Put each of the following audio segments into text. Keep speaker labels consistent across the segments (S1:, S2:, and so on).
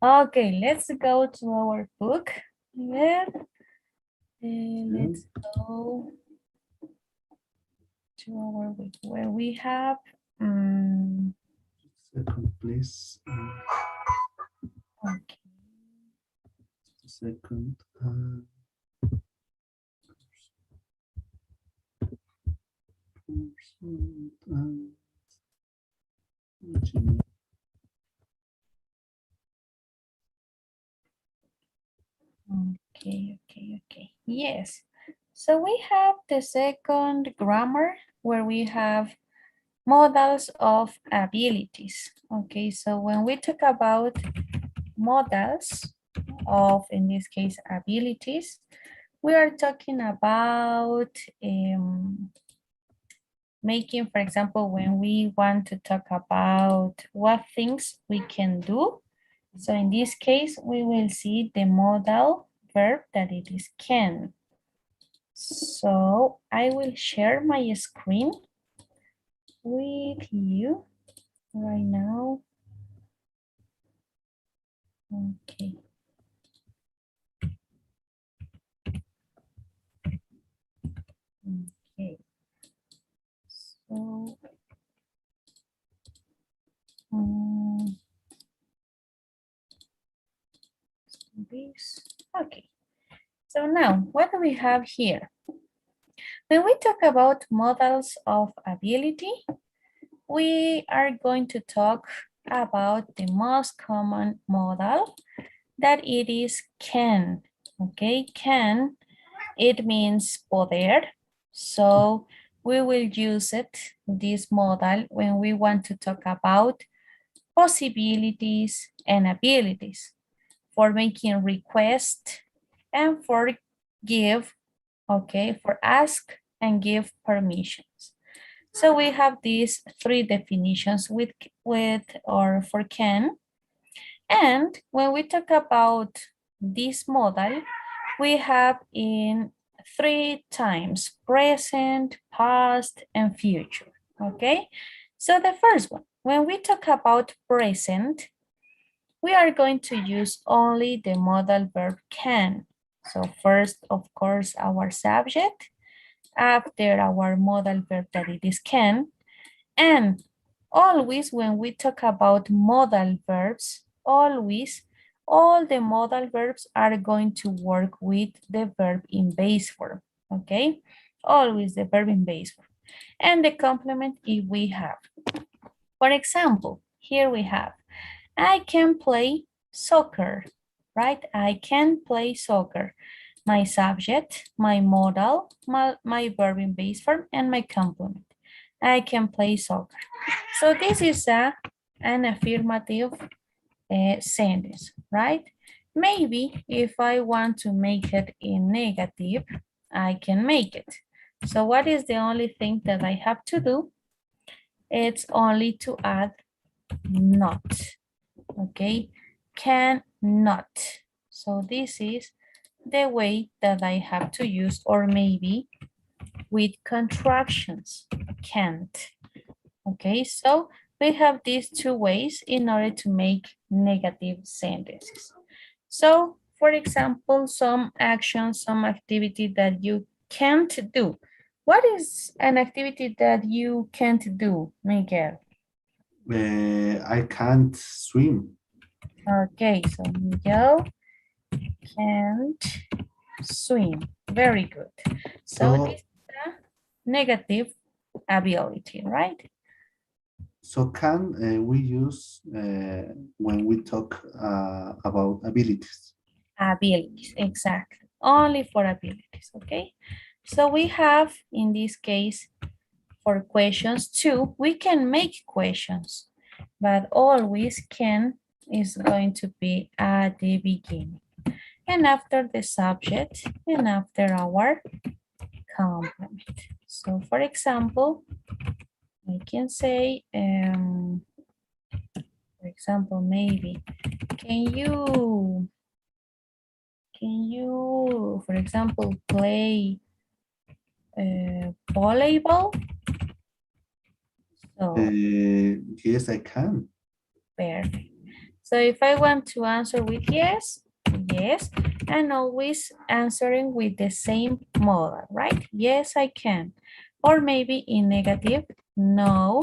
S1: Okay, let's go to our book. Let's go to our book where we have
S2: Second, please.
S1: okay.
S2: Second.
S1: Okay. Yes. So we have the second grammar where we have modals of abilities. Okay, so when we talk about modals of, in this case, abilities, we are talking about making, for example, when we want to talk about what things we can do. So in this case, we will see the modal verb that it is can. So I will share my screen with you right now. Okay. Okay. So this. Okay. So now, what do we have here? When we talk about modals of ability, we are going to talk about the most common modal, that it is can. Okay, can, it means poder. So we will use it, this modal, when we want to talk about possibilities and abilities, for making request and for give, okay, for ask and give permissions. So we have these three definitions with or for can. And when we talk about this modal, we have in three times: present, past, and future. Okay, so the first one, when we talk about present, we are going to use only the modal verb can. So first, of course, our subject, after our modal verb that it is can, and always when we talk about modal verbs, always all the modal verbs are going to work with the verb in base form, okay? Always the verb in base form. And the complement if we have. For example, here we have, I can play soccer, right? I can play soccer. My subject, my modal, my verb in base form, and my complement. I can play soccer. So this is an affirmative sentence, right? Maybe if I want to make it in negative, I can make it. So what is the only thing that I have to do? It's only to add not, okay? Cannot. So this is the way that I have to use, or maybe with contractions, can't. Okay, so we have these two ways in order to make negative sentences. So, for example, some action, some activity that you can't do. What is an activity that you can't do, Miguel?
S2: I can't swim.
S1: Okay, so Miguel can't swim. Very good. So this
S2: So,
S1: is a negative ability, right?
S2: so can we use when we talk about abilities?
S1: Abilities, exactly. Only for abilities, okay? So we have, in this case, for questions too, we can make questions, but always can is going to be at the beginning. And after the subject and after our complement. So for example, I can say, for example, maybe, can you, for example, play volleyball? So
S2: Yes, I can.
S1: perfect. So if I want to answer with yes, yes, and always answering with the same modal, right? Yes, I can. Or maybe in negative, no,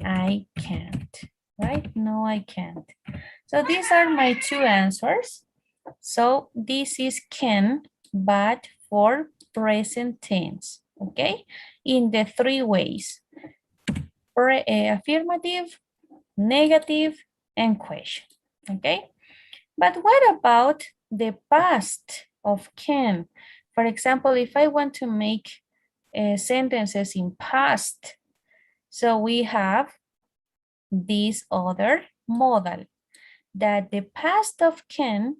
S1: I can't, right? No, I can't. So these are my two answers. So this is can, but for present tense, okay? In the three ways, affirmative, negative, and question, okay? But what about the past of can? For example, if I want to make sentences in past, so we have this other modal that the past of can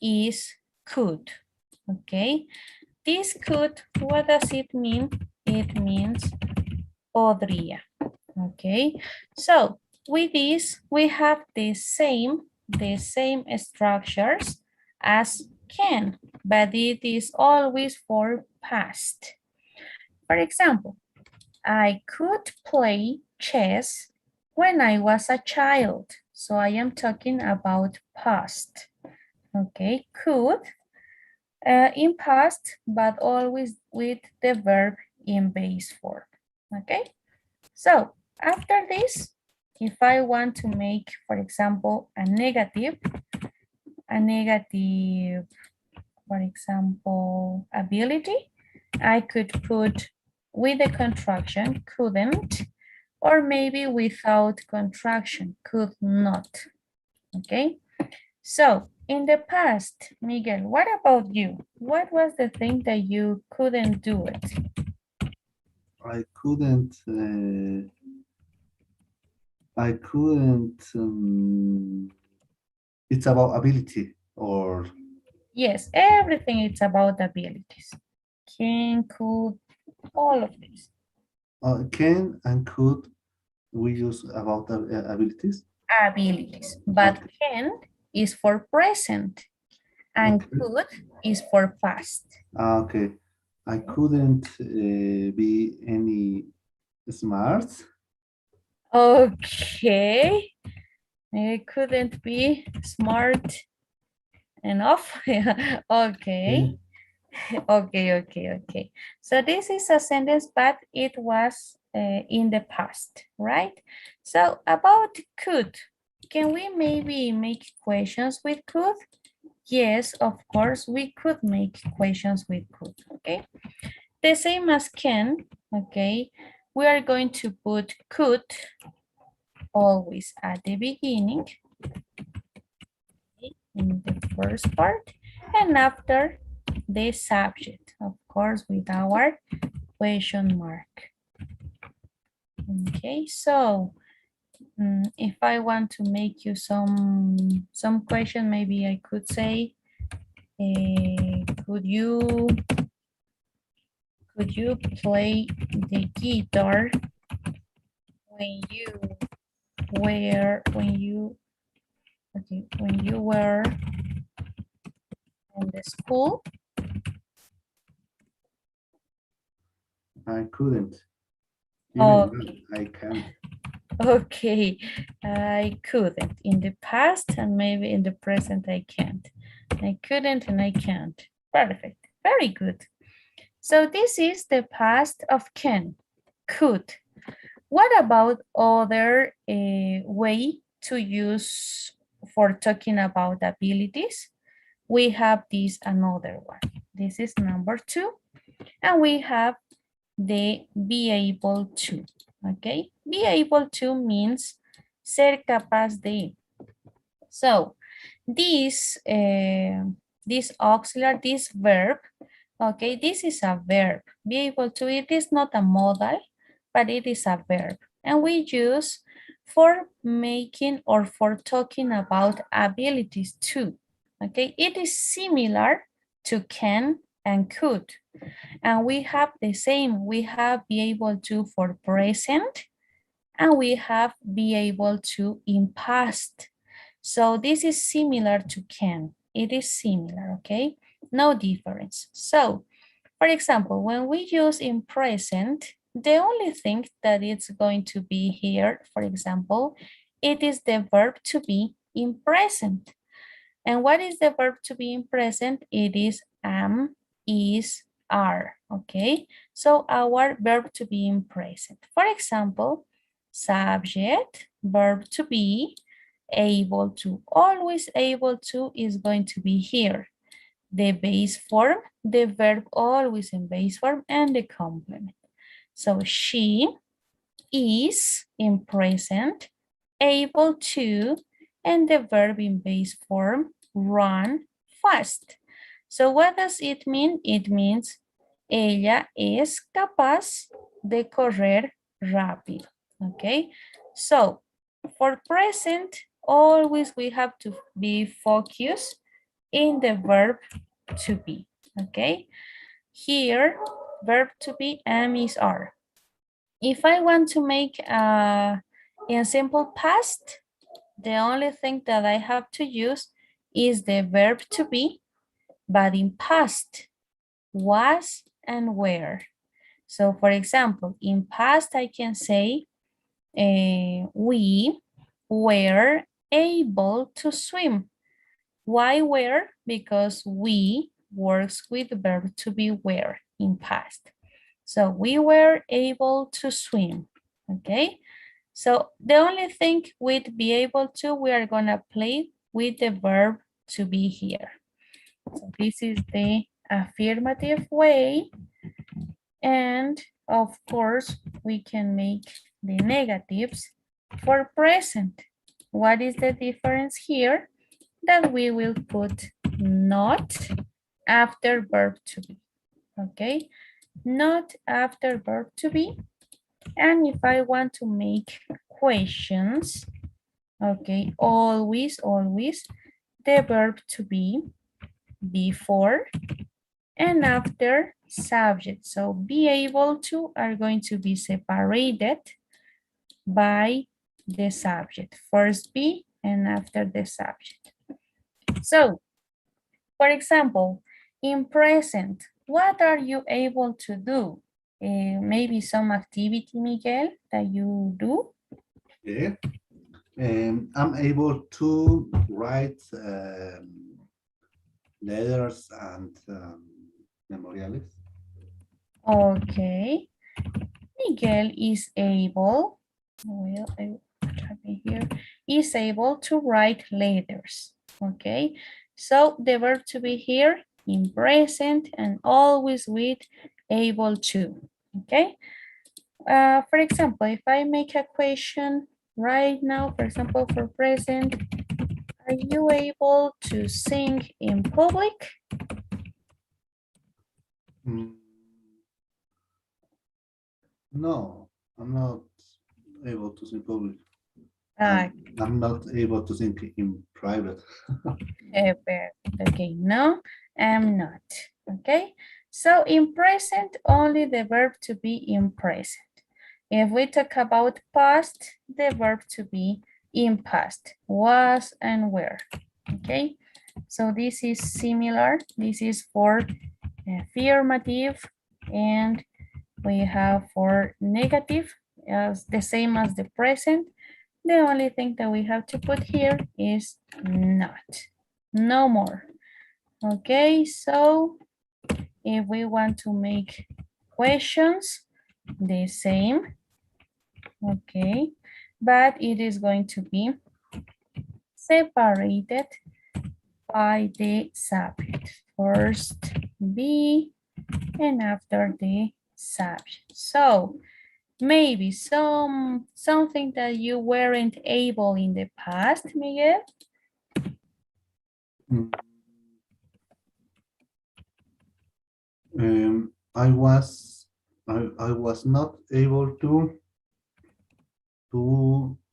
S1: is could, okay? This could, what does it mean? It means podría, okay? So with this, we have the same structures as can, but it is always for past. For example, I could play chess when I was a child. So I am talking about past. Okay, could in past, but always with the verb in base form. Okay, so after this, if I want to make, for example, a negative, for example, ability, I could put with the contraction, couldn't, or maybe without contraction, could not, okay? So in the past, Miguel, what about you? What was the thing that you couldn't do it?
S2: I couldn't. I couldn't. It's about ability or
S1: Yes, everything is about abilities. Can, could, all of this.
S2: can and could we use about abilities?
S1: Abilities. But
S2: Okay.
S1: can is for present and
S2: Okay.
S1: could is for past.
S2: Okay. I couldn't be any smart.
S1: Okay. It couldn't be smart enough. Okay.
S2: Okay.
S1: Okay. So this is a sentence, but it was in the past, right? So about could, can we maybe make questions with could? Yes, of course, we could make questions with could, okay? The same as can, okay? We are going to put could always at the beginning in the first part and after the subject, of course, with our question mark. Okay, so if I want to make you some question, maybe I could say, could you play the guitar when you when you were in the school?
S2: I couldn't. Even
S1: Okay.
S2: now, I can't.
S1: Okay, I couldn't in the past and maybe in the present I can't. I couldn't and I can't. Perfect, very good. So this is the past of can, could. What about other way to use for talking about abilities? We have this another one. This is number 2. And we have the be able to, okay? Be able to means ser capaz de. So this auxiliary, this verb, okay, this is a verb. Be able to, it is not a modal, but it is a verb. And we use for making or for talking about abilities too, okay? It is similar to can and could. And we have the same, we have be able to for present, and we have be able to in past. So this is similar to can. It is similar, okay? No difference. So, for example, when we use in present, the only thing that it's going to be here, for example, it is the verb to be in present. And what is the verb to be in present? It is am, is, are, okay? So our verb to be in present. For example, subject, verb to be, able to, always able to is going to be here. The base form, the verb always in base form, and the complement. So she is in present, able to, and the verb in base form, run fast. So what does it mean? It means ella es capaz de correr rápido. Okay, so for present, always we have to be focused in the verb to be. Okay, here verb to be am, is, are. If I want to make in simple past, the only thing that I have to use is the verb to be, but in past, was and were. So for example, in past, I can say we were able to swim. Why were? Because we works with the verb to be were in past. So we were able to swim, okay? So the only thing with be able to, we are gonna play with the verb to be here. So this is the affirmative way. And of course, we can make the negatives for present. What is the difference here? That we will put not after verb to be, okay? Not after verb to be. And if I want to make questions, okay, always, always, the verb to be before and after subject. So be able to are going to be separated by the subject. First be and after the subject. So, for example, in present, what are you able to do? Maybe some activity, Miguel, that you do?
S2: Yeah. I'm able to write letters and memoriales.
S1: Okay. Miguel is able, well, I type in here, is able to write letters. Okay. So the verb to be here in present and always with able to. Okay. For example, if I make a question right now, for example, for present, are you able to sing in public?
S2: Mm, no, I'm not able to sing public.
S1: Uh,
S2: I'm not able to sing in private.
S1: okay, no, I'm not. Okay, so in present, only the verb to be in present. If we talk about past, the verb to be in past, was and were. Okay, so this is similar. This is for affirmative, and we have for negative as the same as the present. The only thing that we have to put here is not, no more. Okay, so if we want to make questions, the same, okay, but it is going to be separated by the subject. First be and after the subject. So maybe something that you weren't able in the past, Miguel.
S2: Mm. I was not able to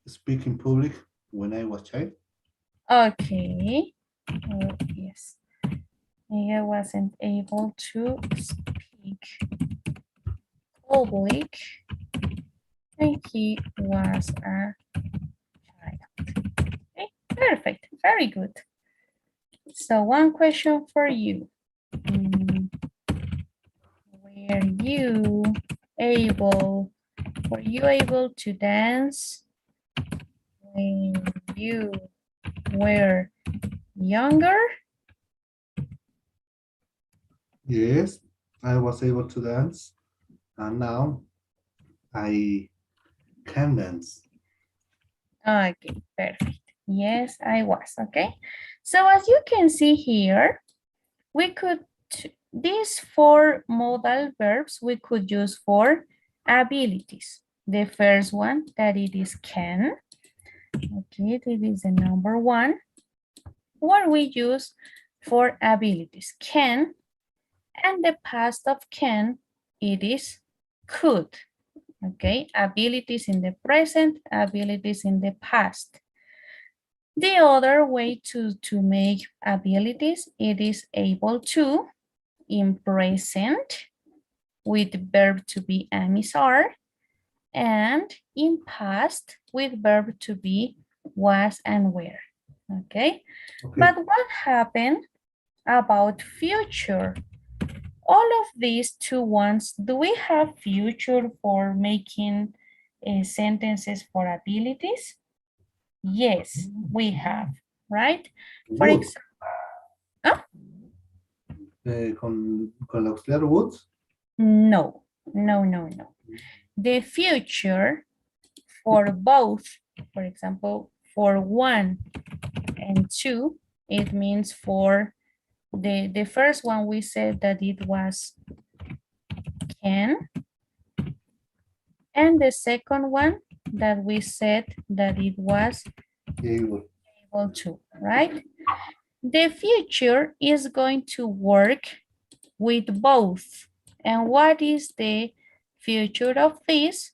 S2: speak in public when I was child.
S1: Okay. Oh, yes. Miguel wasn't able to speak public and he was a child. Okay, perfect. Very good. So one question for you. Able, were you able to dance when you were younger,
S2: Yes, I was able to dance, and now I can dance.
S1: okay, perfect. Yes, I was, okay? So as you can see here, we could, these four modal verbs we could use for abilities. The first one, that it is can. Okay, this is the number one. What we use for abilities, can, and the past of can, it is could. Okay, abilities in the present, abilities in the past. The other way to make abilities, it is able to in present with verb to be am is are, and in past with verb to be was and were. Okay,
S2: Okay,
S1: but what happened about future? All of these two ones, do we have future for making sentences for abilities? Yes, we have, right? For
S2: would.
S1: example,
S2: Con el auxiliar would.
S1: no, no, no, no. The future for both, for example, for one and two, it means for the first one we said that it was can, and the second one that we said that it was
S2: Able.
S1: able to, right? The future is going to work with both. And what is the future of this?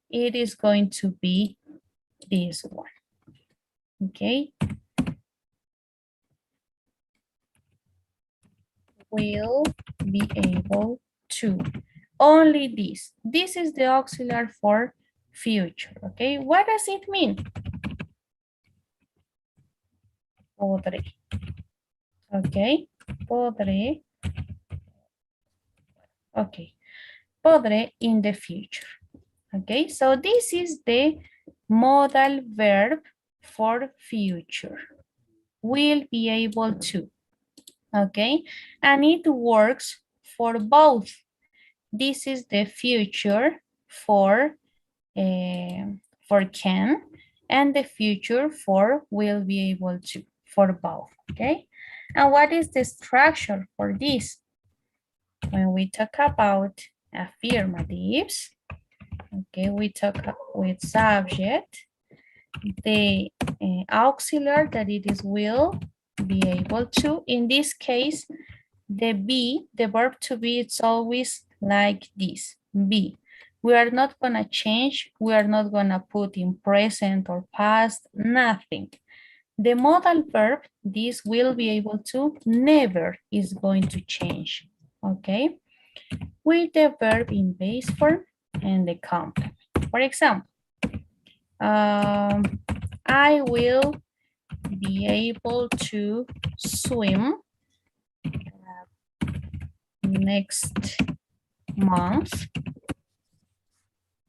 S1: It is going to be this one, okay? Will be able to. Only this. This is the auxiliary for future, okay? What does it mean? Podré, okay? Podré, okay. Podré in the future, okay? So this is the modal verb for future. Will be able to, okay? And it works for both. This is the future for can, and the future for will be able to, for both, okay? And what is the structure for this? When we talk about affirmatives, okay, we talk with subject, the auxiliary that it is will be able to. In this case, the be, the verb to be, it's always like this, be. We are not gonna change, we are not gonna put in present or past, nothing. The modal verb, this will be able to, never is going to change, okay? With the verb in base form and the complement. For example, I will be able to swim next month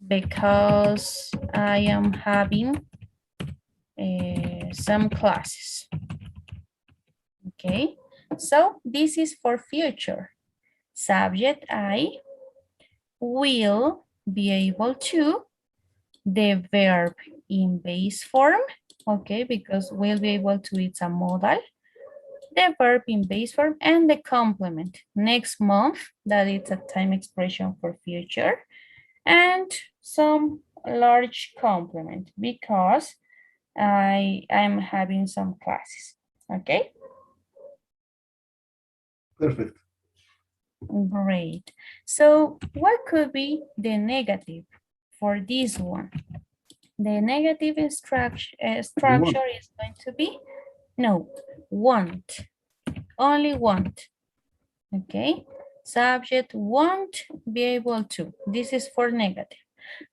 S1: because I am having some classes. Okay, so this is for future. Subject I will be able to, the verb in base form, okay, because will be able to, it's a modal, the verb in base form, and the complement next month, that is a time expression for future, and some large complement because I'm having some classes, okay?
S2: Perfect.
S1: Great. So what could be the negative for this one? The negative
S2: Want.
S1: structure is going to be, no, want, only want, okay? Subject won't be able to. This is for negative.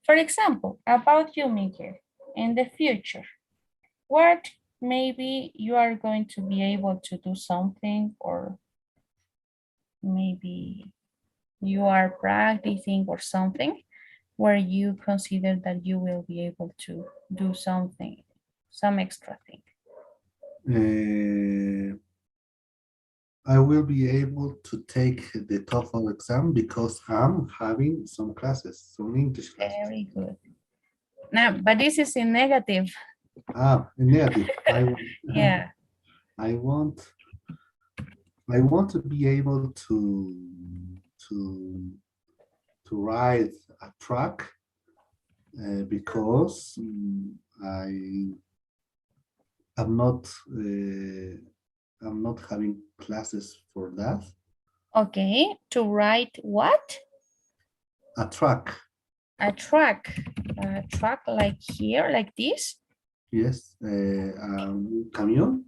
S1: For example, about you, Miguel, in the future, what maybe you are going to be able to do something, or maybe you are practicing or something where you consider that you will be able to do something, some extra thing.
S2: I will be able to take the TOEFL exam because I'm having some classes, some English classes.
S1: Very good. Now, but this is in negative.
S2: Negative.
S1: Yeah.
S2: I want to be able to ride a truck because I'm not having classes for that.
S1: Okay, to write what?
S2: A truck.
S1: A truck. A truck like here, like this?
S2: Yes. Un camión.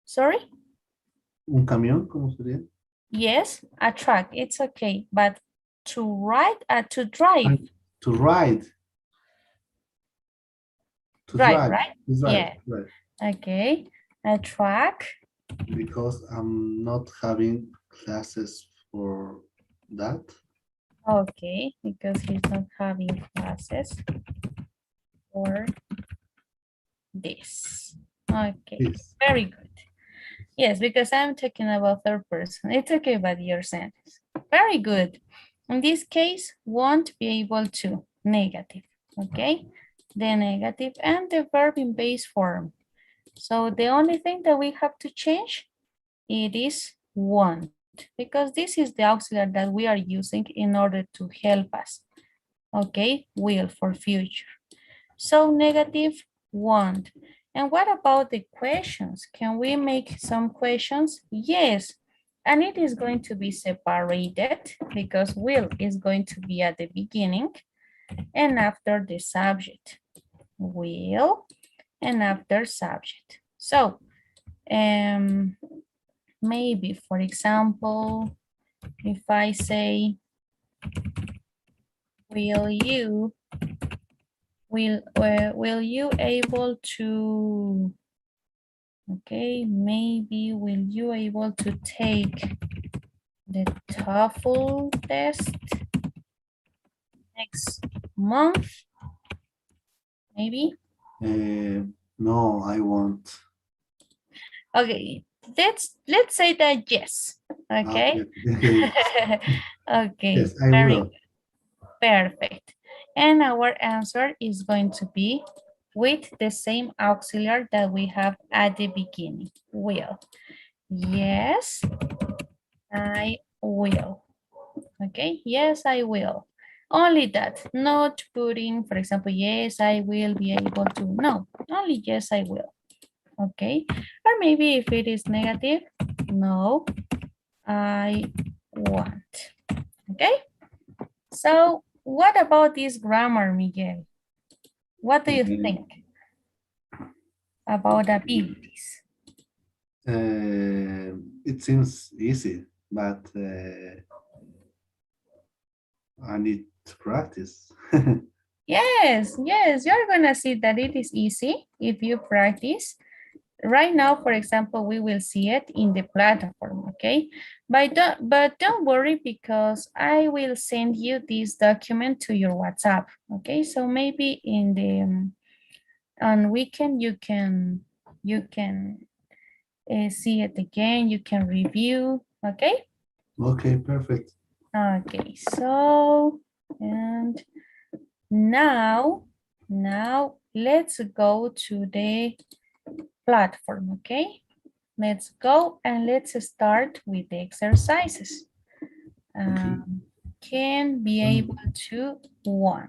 S1: Sorry?
S2: Un camión, ¿cómo sería?
S1: Yes, a truck. It's okay. But to ride, to drive.
S2: To ride. To
S1: Drive,
S2: drive.
S1: right?
S2: To drive.
S1: Yeah.
S2: Right.
S1: Okay. A truck.
S2: Because I'm not having classes for that.
S1: Okay, because he's not having classes for this. Okay,
S2: Yes.
S1: very good. Yes, because I'm talking about third person. It's okay about your sentence. Very good. In this case, won't be able to, negative, okay? The negative and the verb in base form. So the only thing that we have to change, it is won't, because this is the auxiliary that we are using in order to help us, okay? Will for future. So negative won't. And what about the questions? Can we make some questions? Yes. And it is going to be separated because will is going to be at the beginning and after the subject. Will and after subject. So maybe, for example, if I say, will you able to, okay, maybe will you able to take the TOEFL test next month? Maybe.
S2: No, I won't.
S1: Okay, let's say that yes. Okay.
S2: Okay.
S1: Okay,
S2: Yes, I
S1: very
S2: will.
S1: good. Perfect. And our answer is going to be with the same auxiliary that we have at the beginning. Will. Yes, I will. Okay, yes, I will. Only that, not putting, for example, yes, I will be able to. No, only yes, I will. Okay, or maybe if it is negative, no, I won't. Okay, so what about this grammar, Miguel? What do you think about abilities?
S2: It seems easy, but I need to practice.
S1: Yes, yes, you're gonna see that it is easy if you practice. Right now, for example, we will see it in the platform, okay? But don't worry because I will send you this document to your WhatsApp, okay? So maybe in the on weekend you can see it again, you can review, okay?
S2: Okay, perfect.
S1: Okay, so and now let's go to the platform, okay? Let's go and let's start with the exercises.
S2: Okay.
S1: Can be able to one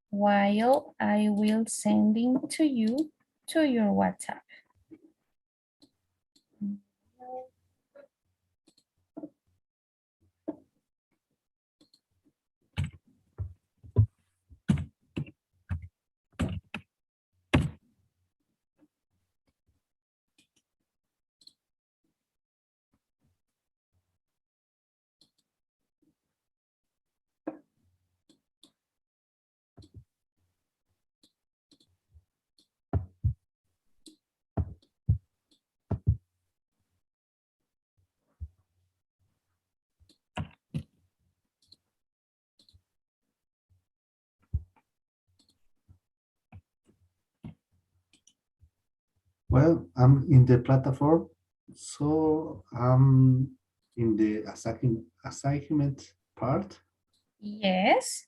S1: while I will sending to you to your WhatsApp.
S2: Well, I'm in the platform, so I'm in the assignment part.
S1: Yes.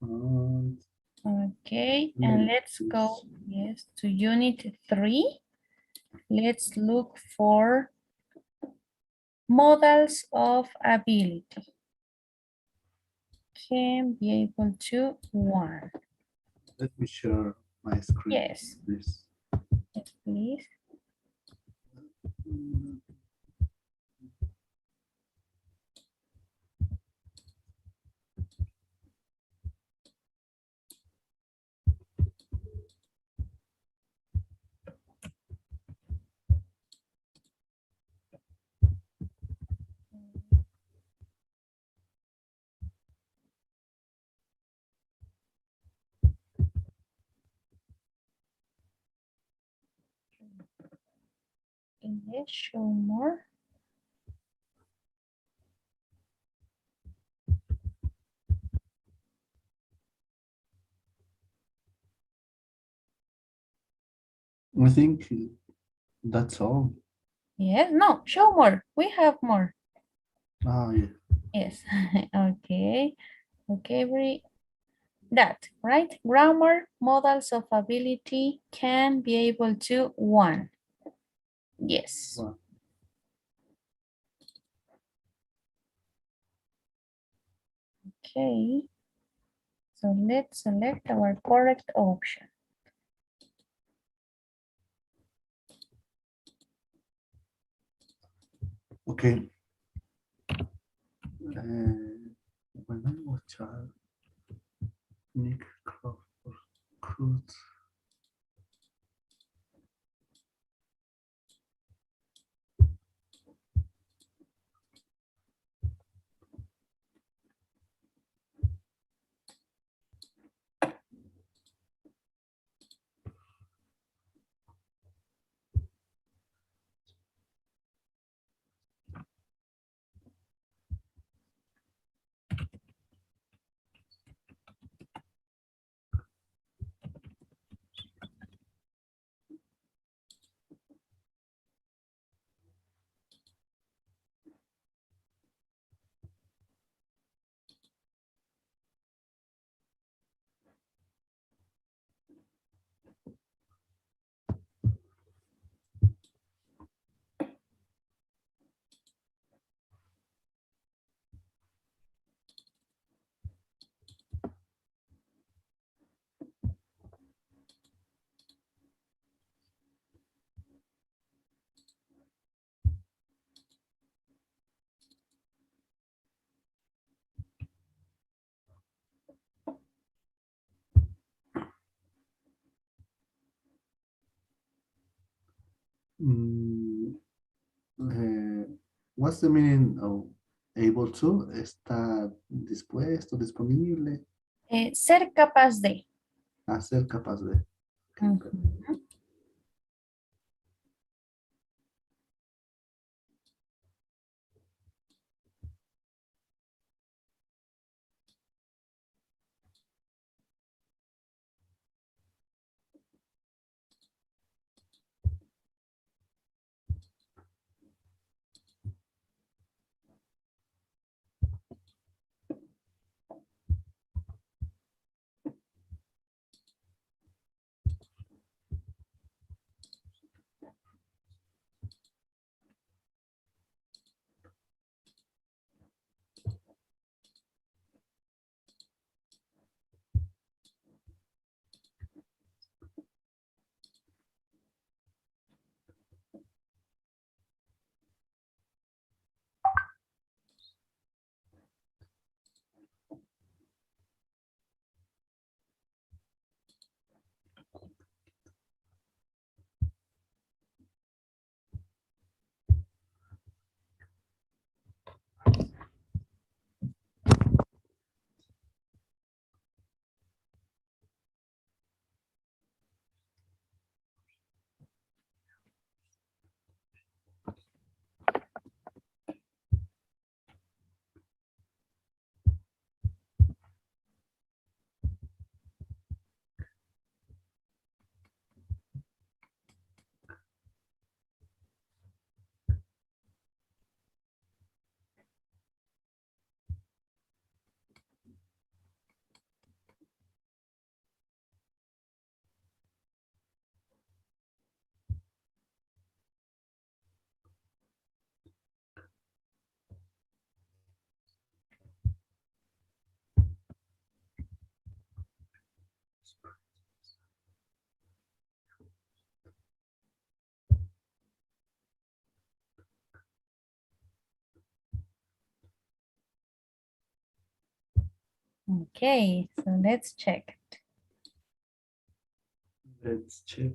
S2: Um,
S1: Okay, and
S2: Unit
S1: let's go,
S2: is-
S1: yes, to unit 3. Let's look for models of ability. Can be able to one.
S2: Let me share my screen,
S1: Yes,
S2: please.
S1: yes, please.
S2: Mm,
S1: Yes, show more.
S2: I think that's all.
S1: Yes, no, show more. We have more.
S2: Ah, yeah.
S1: Yes, okay. Vocabulary, that, right? Grammar, models of ability, can be able to one. Yes.
S2: Well,
S1: Okay. So let's select our correct option.
S2: okay. When I was child, Nick Crawford could. Mm, what's the meaning of able to? Está dispuesto, disponible,
S1: Ser capaz de.
S2: a ser capaz de. Okay,
S1: Ujú.
S2: good.
S1: Okay, so let's check it.
S2: Let's check.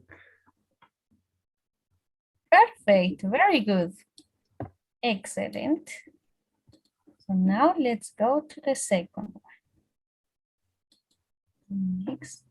S1: Perfect, very good. Excellent. So now let's go to the second one. Next.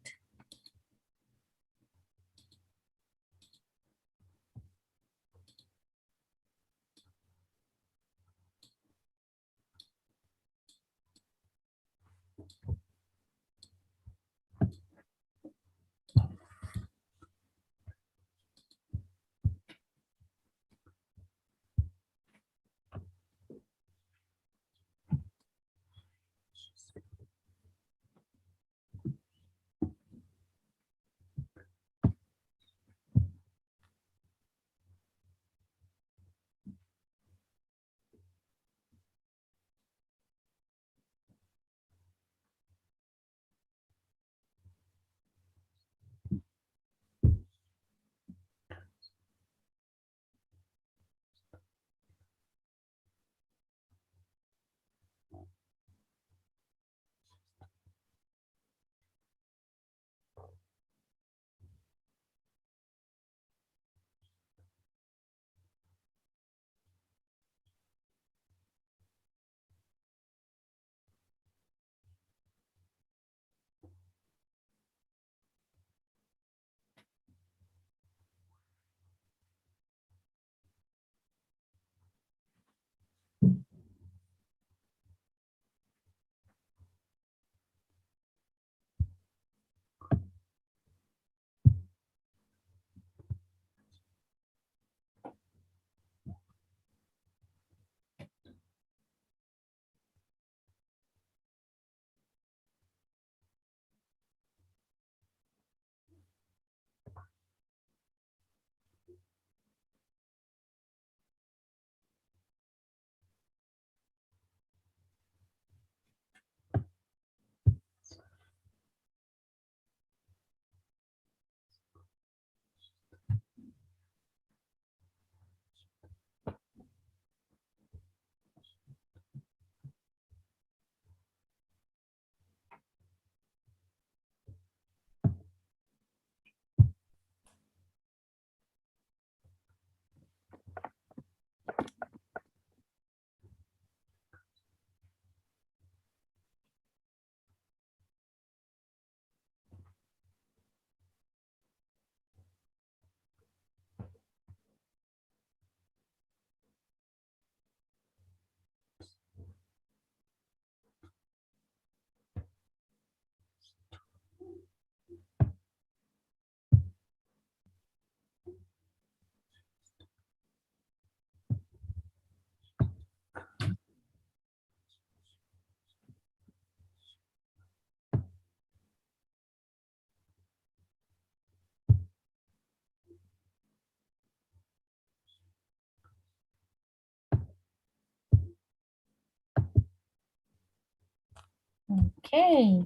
S1: Okay,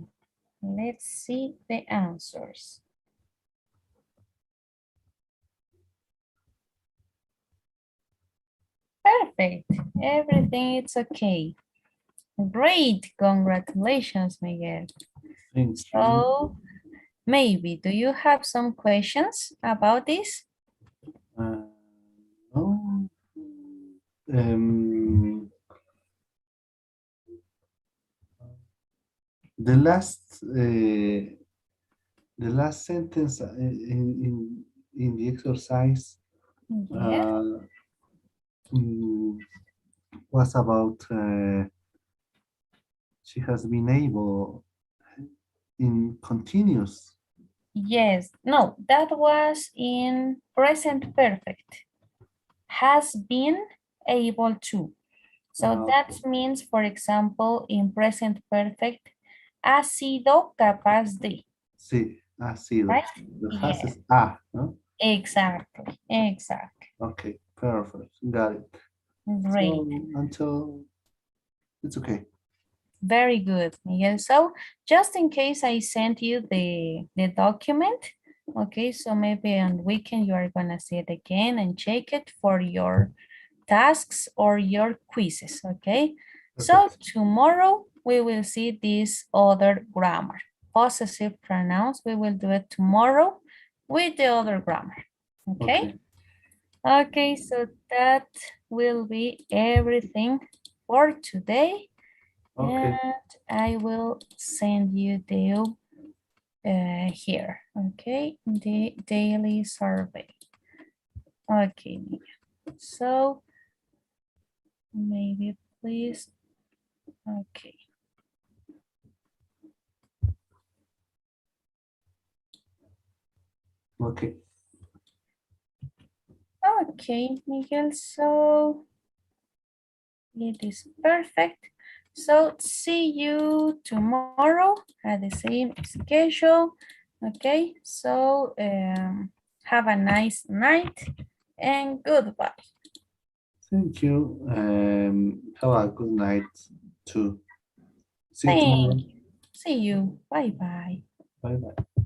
S1: let's see the answers. Perfect, everything is okay. Great, congratulations, Miguel.
S2: Thank you.
S1: So, maybe, do you have some questions about this?
S2: No. Um, the last sentence in the exercise
S1: Yes,
S2: uh, mm, was about she has been able in continuous.
S1: yes, no, that was in present perfect. Has been able to. So that
S2: Okay.
S1: means, for example, in present perfect, ha sido capaz de,
S2: Sí, ha sido.
S1: right?
S2: The has
S1: Yes,
S2: is a, no?
S1: exactly, exactly.
S2: Okay, perfect. Got it.
S1: Great,
S2: So until it's okay.
S1: very good, Miguel. So just in case I sent you the document, okay, so maybe on weekend you are gonna see it again and check it for your tasks or your quizzes, okay? So
S2: Perfect.
S1: tomorrow we will see this other grammar. Possessive pronouns, we will do it tomorrow with the other grammar. Okay? Okay, so that will be everything for today.
S2: Okay.
S1: And I will send you the here, okay, the daily survey. Okay, so maybe please, okay.
S2: Okay.
S1: Okay, Miguel, so it is perfect. So see you tomorrow at the same schedule. Okay, so have a nice night and goodbye.
S2: Thank you. Have a good night too. See you
S1: Thank
S2: tomorrow.
S1: you. See you. Bye bye.
S2: Bye bye.